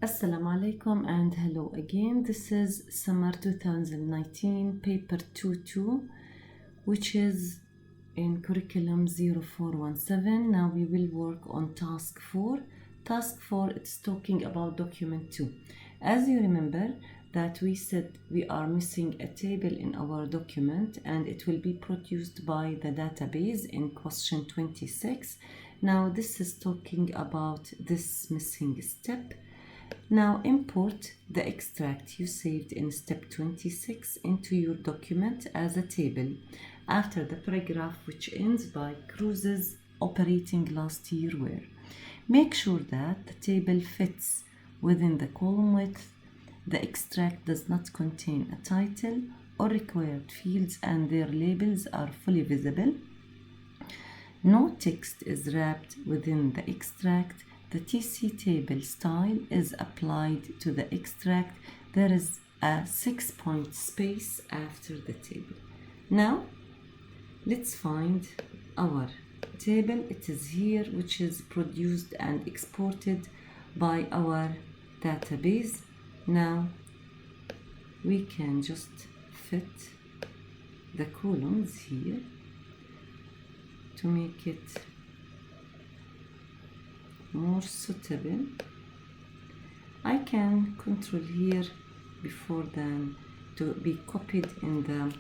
Assalamu alaikum and hello again. This is summer 2019 paper 22, which is in curriculum 0417. Now we will work on task 4. Task 4, it's talking about document 2. As you remember that we said we are missing a table in our document and it will be produced by the database in question 26. Now this is talking about this missing step. Now import the extract you saved in step 26 into your document as a table after the paragraph which ends by cruises operating last year were. Make sure that the table fits within the column width. The extract does not contain a title or required fields and their labels are fully visible. No text is wrapped within the extract. The TC table style is applied to the extract. There is a 6-point space after the table. Now, let's find our table. It is here, which is produced and exported by our database. Now, we can just fit the columns here to make it more suitable. I can control here before then to be copied in the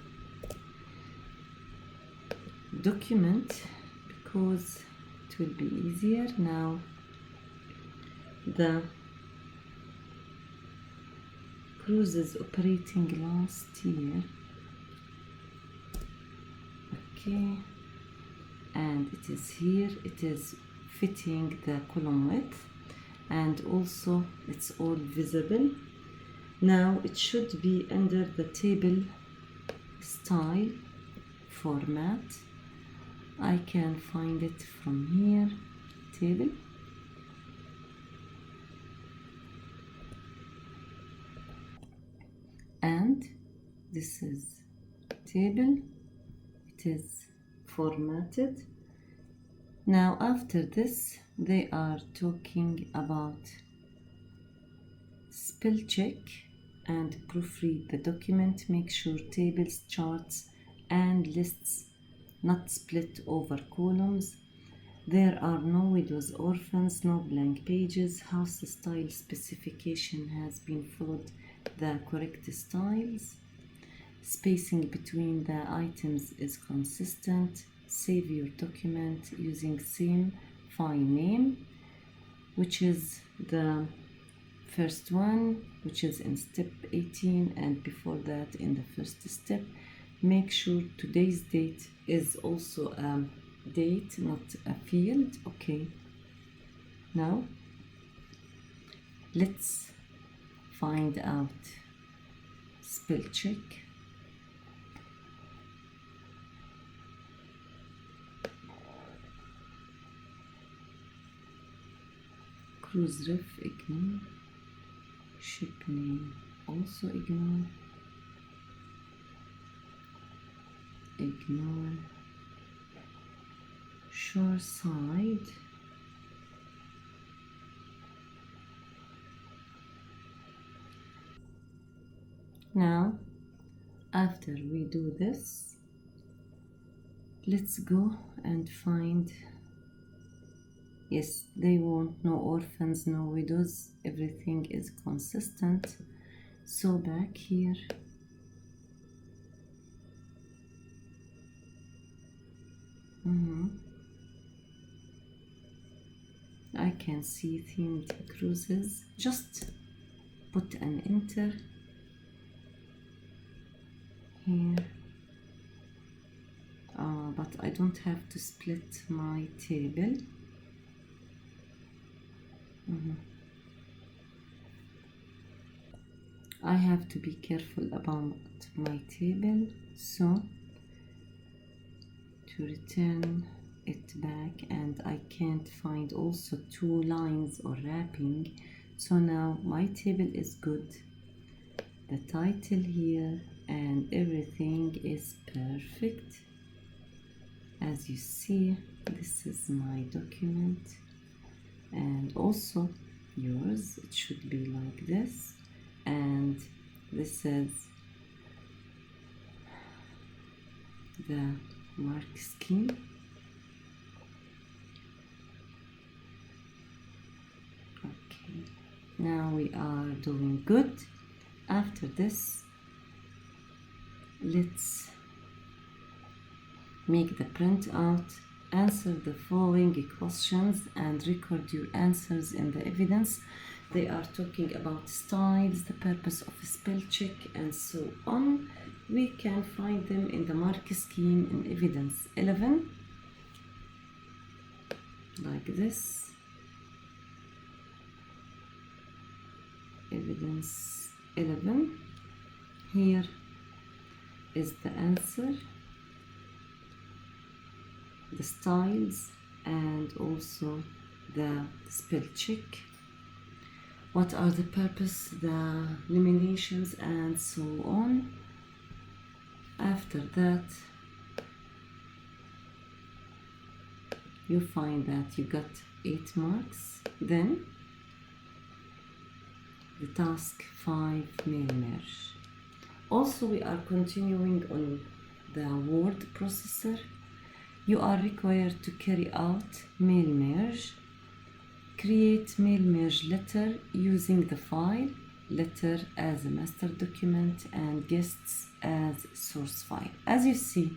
document because it will be easier. Now the cruises operating last year, okay, and it is here. It is fitting the column width and also it's all visible. Now it should be under the table style format. I can find it from here, table, and this is table. It is formatted. Now after this they are talking about spell check and proofread the document. Make sure tables, charts and lists not split over columns. There are no widows, orphans, no blank pages. House style specification has been followed the correct styles. Spacing between the items is consistent. Save your document using same file name, which is the first one, which is in step 18, and before that in the first step. Make sure today's date is also a date, not a field. Okay, now let's find out spell check. Cruise ref ignore, ship name also ignore, shore side, now after we do this, let's go and find. Yes, they want no orphans, no widows, everything is consistent. So back here, I can see themed cruises. Just put an enter here. But I don't have to split my table. I have to be careful about my table, so to return it back, and I can't find also 2 lines or wrapping. So now my table is good, the title here and everything is perfect. As you see, this is my document, and also yours. It should be like this, and this is the mark scheme. Okay, now we are doing good. After this, let's make the printout, answer the following questions and record your answers in the evidence. They are talking about styles, the purpose of a spell check, and so on. We can find them in the mark scheme in evidence 11, like this. Evidence 11. Here is the answer, the styles, and also the spell check. What are the purpose, the eliminations, and so on. After that, you find that you got 8 marks. Then the task 5, mail merge. Also, we are continuing on the word processor. You are required to carry out mail merge. Create mail merge letter using the file, letter as a master document and guests as source file. As you see,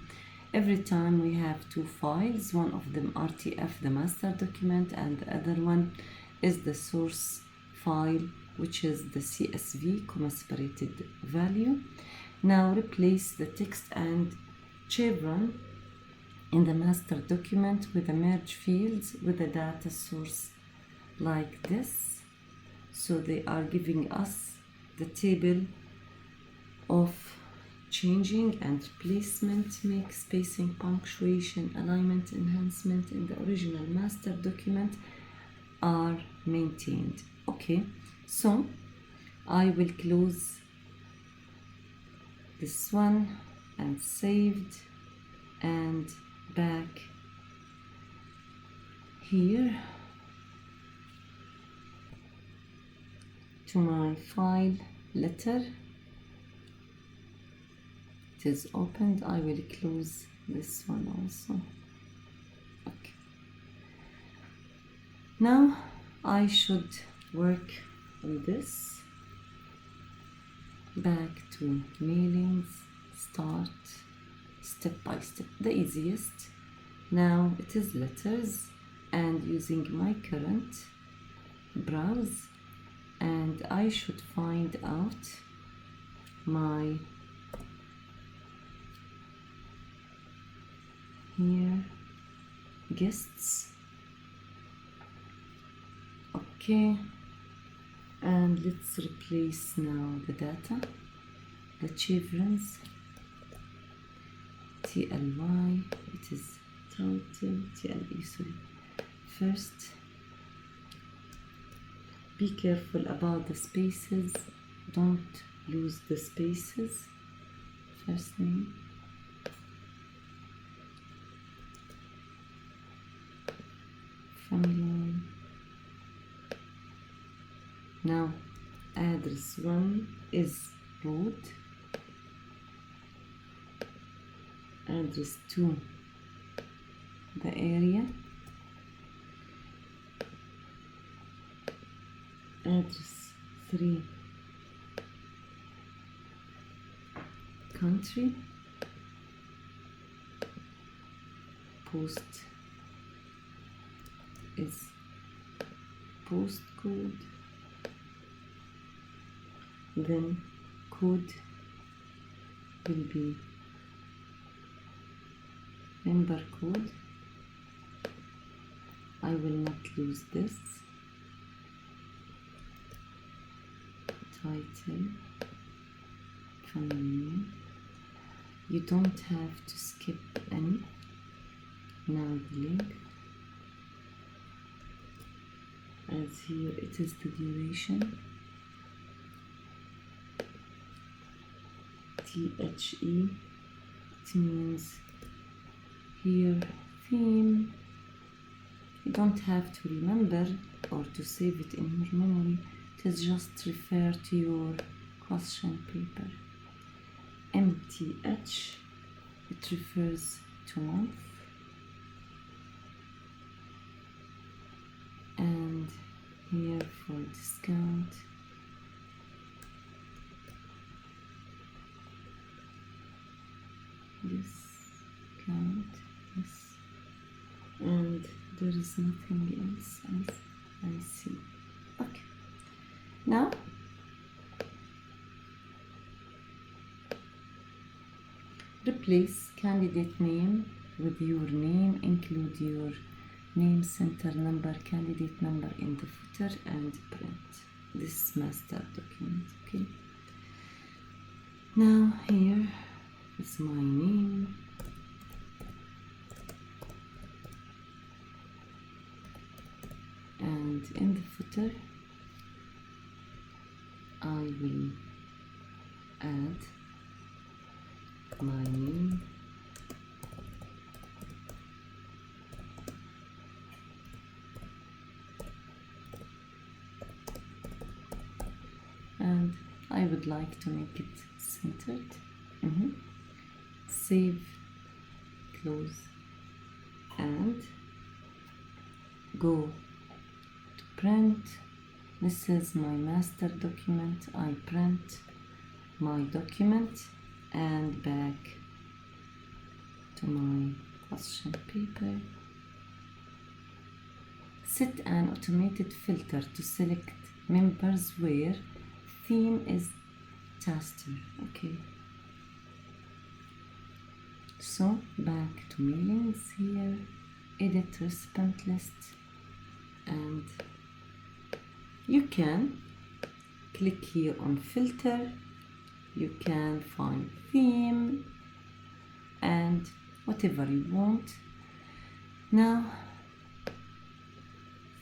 every time we have 2 files, one of them RTF, the master document, and the other one is the source file, which is the CSV, comma separated value. Now replace the text and chevron in the master document with the merge fields with the data source like this. So they are giving us the table of changing and replacement, make, spacing, punctuation, alignment, enhancement in the original master document are maintained. Okay, so I will close this one and saved, and back here to my file letter. It is opened. I will close this one also. Okay. Now I should work on this. Back to mailings, start step by step, the easiest. Now it is letters, and using my current browse, and I should find out my here guests. Okay, and let's replace now the data, the chevrons, TLY, it is title, TLE, sorry. First, be careful about the spaces, don't lose the spaces. First name, family name. Now address 1 is road, address 2 the area, address 3 country, post is postcode, then code will be member code. I will not lose this. Title, family name. You don't have to skip any. Now the link, as here it is the duration, THE, it means here theme, You don't have to remember or to save it in your memory. It is just refer to your question paper. MTH, it refers to month. And here for discount, discount, yes, and there is nothing else as I see. Okay, now replace candidate name with your name, include your name, center number, candidate number in the footer, and print this master document. Okay, now here is my name, and in the footer I will add my name, and I would like to make it centered. Save, close, and go to print. This is my master document. I print my document and back to my question paper. Set an automated filter to select members where theme is taster. Okay, so back to mailings here, edit recipient list, and you can click here on filter. You can find theme and whatever you want. Now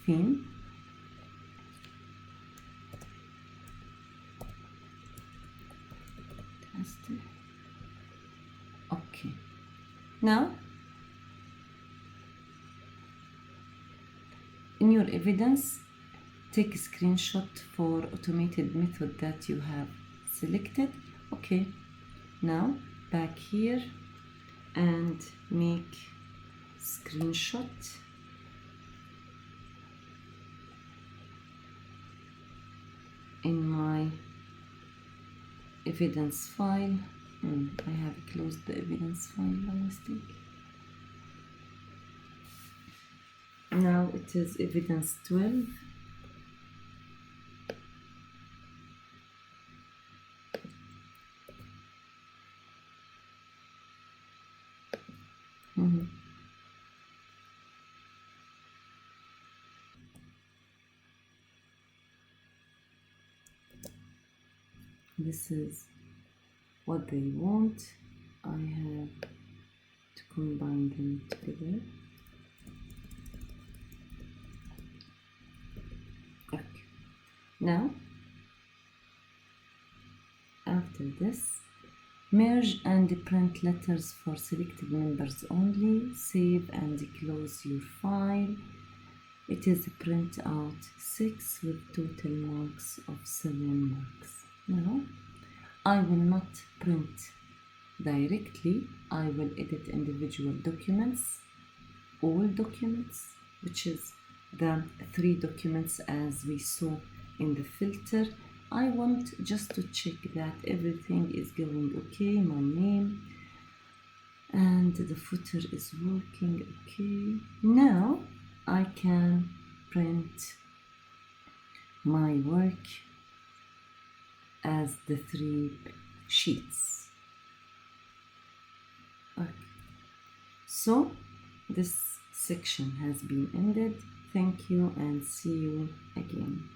theme, taster. Okay, now in your evidence, take a screenshot for automated method that you have selected. Okay, now back here and make screenshot in my evidence file. I have closed the evidence file by mistake. Now it is evidence 12. This is what they want. I have to combine them together. Okay. Now, after this, merge and print letters for selected members only. Save and close your file. It is print out 6 with total marks of 7 marks. Now, I will not print directly. I will edit individual documents, all documents, which is the 3 documents as we saw in the filter. I want just to check that everything is going okay, my name, and the footer is working okay. Now I can print my work as the 3 sheets. Okay. So this section has been ended. Thank you and see you again.